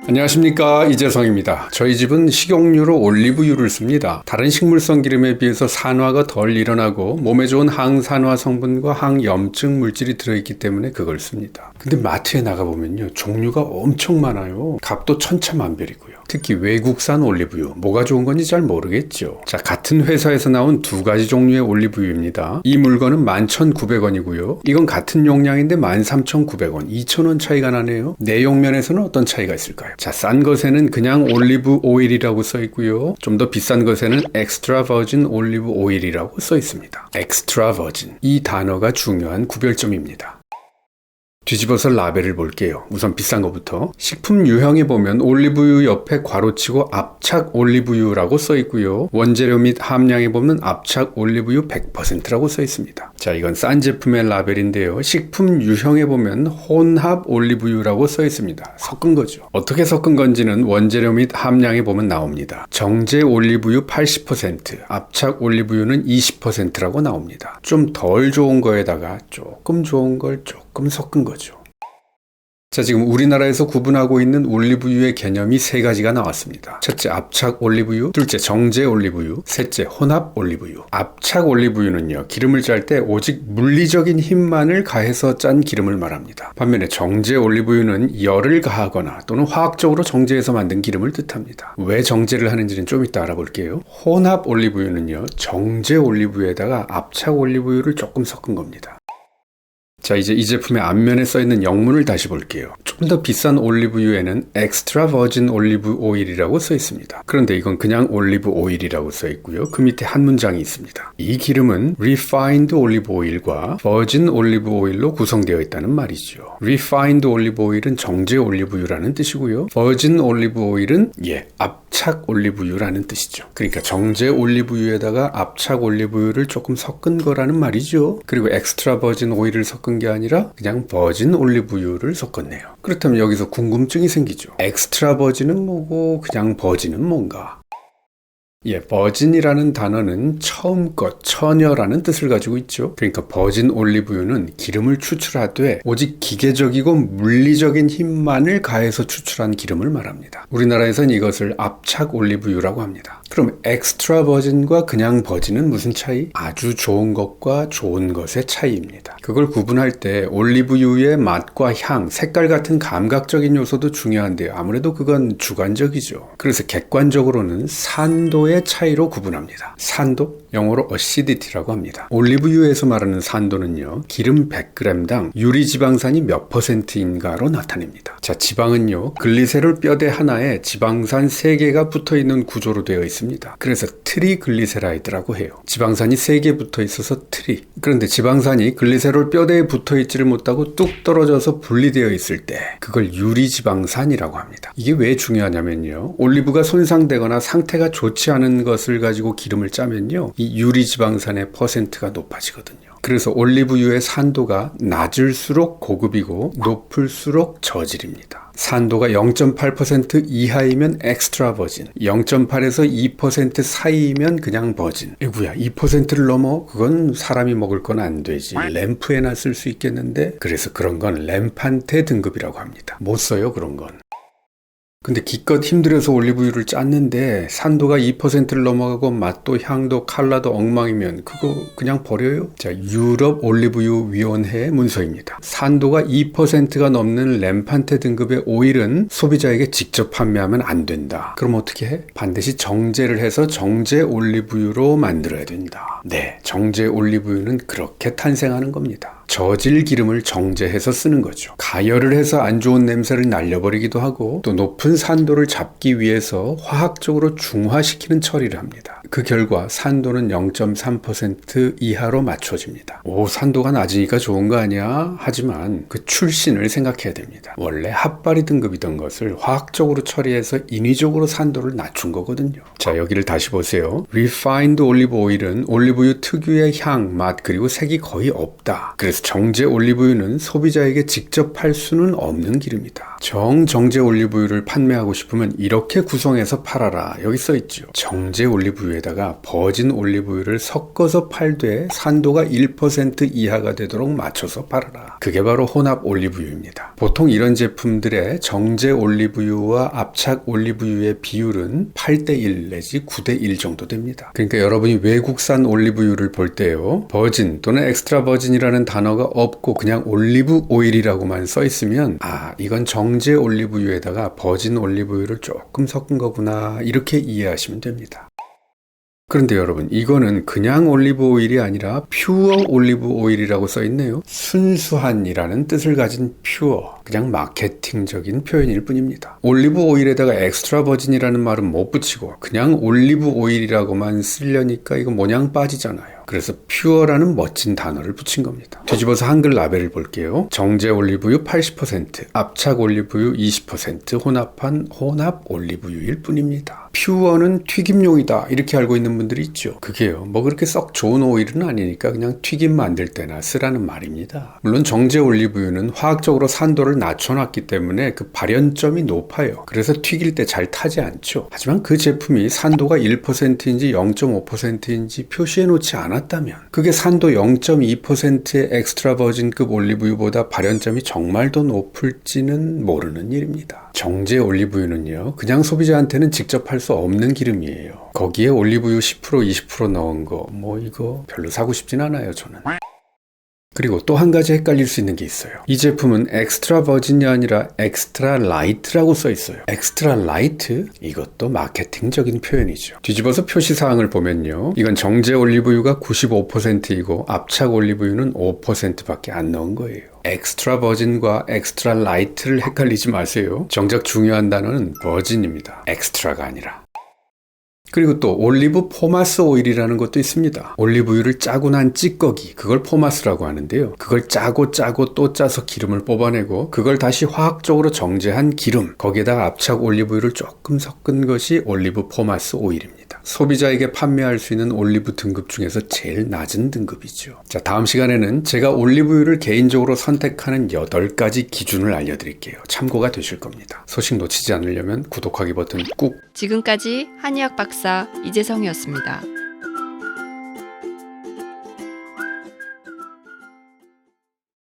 안녕하십니까, 이재성입니다. 저희 집은 식용유로 올리브유를 씁니다. 다른 식물성 기름에 비해서 산화가 덜 일어나고 몸에 좋은 항산화 성분과 항염증 물질이 들어있기 때문에 그걸 씁니다. 근데 마트에 나가보면요, 종류가 엄청 많아요. 값도 천차만별이고요. 특히 외국산 올리브유, 뭐가 좋은 건지 잘 모르겠죠. 자, 같은 회사에서 나온 두 가지 종류의 올리브유입니다. 이 물건은 11,900원이고요. 이건 같은 용량인데 13,900원, 2,000원 차이가 나네요. 내용 면에서는 어떤 차이가 있을까요? 자, 싼 것에는 그냥 올리브 오일이라고 써 있고요. 좀 더 비싼 것에는 엑스트라 버진 올리브 오일이라고 써 있습니다. 엑스트라 버진, 이 단어가 중요한 구별점입니다. 뒤집어서 라벨을 볼게요. 우선 비싼 것부터. 식품 유형에 보면 올리브유 옆에 괄호치고 압착 올리브유라고 써 있고요. 원재료 및 함량에 보면 압착 올리브유 100%라고 써 있습니다. 자, 이건 싼 제품의 라벨인데요. 식품 유형에 보면 혼합 올리브유라고 써 있습니다. 섞은 거죠. 어떻게 섞은 건지는 원재료 및 함량에 보면 나옵니다. 정제 올리브유 80%, 압착 올리브유는 20%라고 나옵니다. 좀 덜 좋은 거에다가 조금 좋은 걸 조금 섞은 거죠. 자, 지금 우리나라에서 구분하고 있는 올리브유의 개념이 세 가지가 나왔습니다. 첫째, 압착 올리브유, 둘째, 정제 올리브유, 셋째, 혼합 올리브유. 압착 올리브유는요, 기름을 짤 때 오직 물리적인 힘만을 가해서 짠 기름을 말합니다. 반면에 정제 올리브유는 열을 가하거나 또는 화학적으로 정제해서 만든 기름을 뜻합니다. 왜 정제를 하는지는 좀 이따 알아볼게요. 혼합 올리브유는요, 정제 올리브유에다가 압착 올리브유를 조금 섞은 겁니다. 자, 이제 이 제품의 앞면에 써있는 영문을 다시 볼게요. 조금 더 비싼 올리브유에는 엑스트라 버진 올리브 오일이라고 써 있습니다. 그런데 이건 그냥 올리브 오일이라고 써 있고요. 그 밑에 한 문장이 있습니다. 이 기름은 refined 올리브 오일과 버진 올리브 오일로 구성되어 있다는 말이죠. refined 올리브 오일은 정제 올리브유라는 뜻이고요. 버진 올리브 오일은 압착 올리브유라는 뜻이죠. 그러니까 정제 올리브유에다가 압착 올리브유를 조금 섞은 거라는 말이죠. 그리고 엑스트라 버진 오일을 섞은 게 아니라 그냥 버진 올리브유를 섞었네요. 그렇다면 여기서 궁금증이 생기죠. 엑스트라 버진은 뭐고 그냥 버진은 뭔가? 버진이라는 단어는 처음 것, 처녀라는 뜻을 가지고 있죠. 그러니까 버진 올리브유는 기름을 추출하되 오직 기계적이고 물리적인 힘만을 가해서 추출한 기름을 말합니다. 우리나라에선 이것을 압착 올리브유라고 합니다. 그럼 엑스트라 버진과 그냥 버진은 무슨 차이? 아주 좋은 것과 좋은 것의 차이입니다. 그걸 구분할 때 올리브유의 맛과 향, 색깔 같은 감각적인 요소도 중요한데요. 아무래도 그건 주관적이죠. 그래서 객관적으로는 산도의 차이로 구분합니다. 산도? 영어로 acidity라고 합니다. 올리브유에서 말하는 산도는요, 기름 100g당 유리지방산이 몇 %인가로 나타냅니다. 자, 지방은요, 글리세롤 뼈대 하나에 지방산 3개가 붙어있는 구조로 되어 있습니다. 그래서 트리글리세라이드라고 해요. 지방산이 3개 붙어 있어서 트리. 그런데 지방산이 글리세롤 뼈대에 붙어 있지를 못하고 뚝 떨어져서 분리되어 있을 때 그걸 유리지방산이라고 합니다. 이게 왜 중요하냐면요, 올리브가 손상되거나 상태가 좋지 않은 것을 가지고 기름을 짜면요, 이 유리지방산의 퍼센트가 높아지거든요. 그래서 올리브유의 산도가 낮을수록 고급이고 높을수록 저질입니다. 산도가 0.8% 이하이면 엑스트라 버진, 0.8에서 2% 사이이면 그냥 버진. 에구야, 2%를 넘어? 그건 사람이 먹을 건 안 되지. 램프에나 쓸 수 있겠는데? 그래서 그런 건 램판테 등급이라고 합니다. 못 써요, 그런 건. 근데 기껏 힘들어서 올리브유를 짰는데 산도가 2%를 넘어가고 맛도 향도 컬러도 엉망이면 그거 그냥 버려요? 자, 유럽 올리브유 위원회의 문서입니다. 산도가 2%가 넘는 램판테 등급의 오일은 소비자에게 직접 판매하면 안 된다. 그럼 어떻게 해? 반드시 정제를 해서 정제 올리브유로 만들어야 된다. 네, 정제 올리브유는 그렇게 탄생하는 겁니다. 저질 기름을 정제해서 쓰는 거죠. 가열을 해서 안 좋은 냄새를 날려버리기도 하고 또 높은 산도를 잡기 위해서 화학적으로 중화시키는 처리를 합니다. 그 결과 산도는 0.3% 이하로 맞춰집니다. 오, 산도가 낮으니까 좋은 거 아니야? 하지만 그 출신을 생각해야 됩니다. 원래 핫바리 등급이던 것을 화학적으로 처리해서 인위적으로 산도를 낮춘 거거든요. 자, 여기를 다시 보세요. refined 올리브 오일은 올리브유 특유의 향, 맛, 그리고 색이 거의 없다. 그래서 정제 올리브유는 소비자에게 직접 팔 수는 없는 기름이다. 정제 올리브유를 판매하고 싶으면 이렇게 구성해서 팔아라. 여기 써있죠. 정제 올리브유에다가 버진 올리브유를 섞어서 팔되 산도가 1% 이하가 되도록 맞춰서 팔아라. 그게 바로 혼합 올리브유입니다. 보통 이런 제품들의 정제 올리브유와 압착 올리브유의 비율은 8:1 내지 9:1 정도 됩니다. 그러니까 여러분이 외국산 올리브유를 볼 때요, 버진 또는 엑스트라 버진이라는 단어가 없고 그냥 올리브 오일이라고만 써 있으면 이건 정제 올리브유에다가 버진 올리브유를 조금 섞은 거구나, 이렇게 이해하시면 됩니다. 그런데 여러분, 이거는 그냥 올리브 오일이 아니라 퓨어 올리브 오일이라고 써 있네요. 순수한이라는 뜻을 가진 퓨어, 그냥 마케팅적인 표현일 뿐입니다. 올리브 오일에다가 엑스트라 버진이라는 말은 못 붙이고 그냥 올리브 오일이라고만 쓰려니까 이거 모양 빠지잖아요. 그래서 퓨어라는 멋진 단어를 붙인 겁니다. 뒤집어서 한글 라벨을 볼게요. 정제 올리브유 80%, 압착 올리브유 20% 혼합한 혼합 올리브유일 뿐입니다. 퓨어는 튀김용이다 이렇게 알고 있는 분들이 있죠. 그게요, 뭐 그렇게 썩 좋은 오일은 아니니까 그냥 튀김 만들 때나 쓰라는 말입니다. 물론 정제 올리브유는 화학적으로 산도를 낮춰놨기 때문에 그 발연점이 높아요. 그래서 튀길 때 잘 타지 않죠. 하지만 그 제품이 산도가 1%인지 0.5%인지 표시해 놓지 않았다면, 그게 산도 0.2%의 엑스트라 버진급 올리브유보다 발연점이 정말 더 높을지는 모르는 일입니다. 정제 올리브유는요, 그냥 소비자한테는 직접 할 수 없는 기름이에요. 거기에 올리브유 10% 20% 넣은 거 이거 별로 사고 싶진 않아요, 저는. 그리고 또 한 가지 헷갈릴 수 있는 게 있어요. 이 제품은 엑스트라 버진이 아니라 엑스트라 라이트라고 써 있어요. 엑스트라 라이트? 이것도 마케팅적인 표현이죠. 뒤집어서 표시사항을 보면요, 이건 정제 올리브유가 95%이고 압착 올리브유는 5%밖에 안 넣은 거예요. 엑스트라 버진과 엑스트라 라이트를 헷갈리지 마세요. 정작 중요한 단어는 버진입니다. 엑스트라가 아니라. 그리고 또 올리브 포마스 오일이라는 것도 있습니다. 올리브유를 짜고 난 찌꺼기, 그걸 포마스라고 하는데요. 그걸 짜고 또 짜서 기름을 뽑아내고 그걸 다시 화학적으로 정제한 기름, 거기에다가 압착 올리브유를 조금 섞은 것이 올리브 포마스 오일입니다. 소비자에게 판매할 수 있는 올리브 등급 중에서 제일 낮은 등급이죠. 자, 다음 시간에는 제가 올리브유를 개인적으로 선택하는 8가지 기준을 알려드릴게요. 참고가 되실 겁니다. 소식 놓치지 않으려면 구독하기 버튼 꾹. 지금까지 한의학 박사 이재성이었습니다.